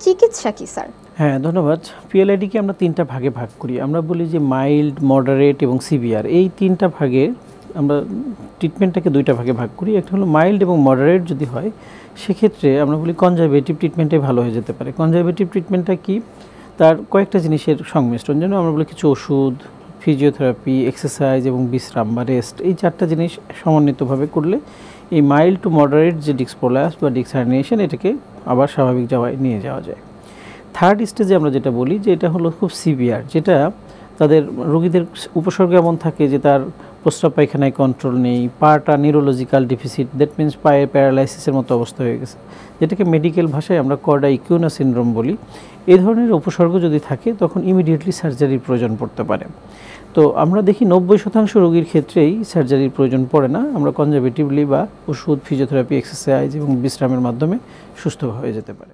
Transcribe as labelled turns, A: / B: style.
A: চিকিৎসা কি স্যার?
B: হ্যাঁ, ধন্যবাদ। পিএলআইডিকে আমরা 3টা ভাগে ভাগ করি। আমরা বলি যে মাইল্ড, মডারেট এবং সিভিয়ার। এই 3টা ভাগে আমরা ট্রিটমেন্টটাকে 2টা ভাগে ভাগ করি। একটা হলো মাইল্ড এবং মডারেট যদি হয়, সেক্ষেত্রে আমরা বলি কনজারভেটিভ ট্রিটমেন্টটাই ভালো হয়ে যেতে পারে। কনজারভেটিভ ট্রিটমেন্টটা কি? তার কয়েকটা জিনিসের সংমিশ্রণ। যেন আমরা বলি কিছু ওষুধ, ফিজিওথেরাপি, এক্সারসাইজ এবং বিশ্রাম বা রেস্ট, এই 4টা জিনিস সমন্বিতভাবে করলে এই মাইল্ড টু মডারেট যে ডিস্ক প্রোল্যাপস বা ডিস্ক হার্নিয়েশন, এটাকে আবার স্বাভাবিক যাওয়ায় নিয়ে যাওয়া যায়। থার্ড স্টেজে আমরা যেটা বলি যে এটা হলো খুব সিভিয়ার, যেটা তাদের রোগীদের উপসর্গ এমন থাকে যে তার প্রস্রাব পায়খানায় কন্ট্রোল নেই, পাটা নিউরোলজিক্যাল ডিফিসিট, দ্যাট মিনস পায়ে প্যারালাইসিসের মতো অবস্থা হয়ে গেছে, যেটাকে মেডিকেল ভাষায় আমরা কর্ডা ইকিউনা সিনড্রোম বলি। এই ধরনের উপসর্গ যদি থাকে তখন ইমিডিয়েটলি সার্জারির প্রয়োজন পড়তে পারে। তো আমরা দেখি 90% রোগীর ক্ষেত্রেই সার্জারির প্রয়োজন পড়ে না। আমরা কনজারভেটিভলি বা ওষুধ, ফিজিওথেরাপি, এক্সারসাইজ এবং বিশ্রামের মাধ্যমে সুস্থ হয়ে যেতে পারে।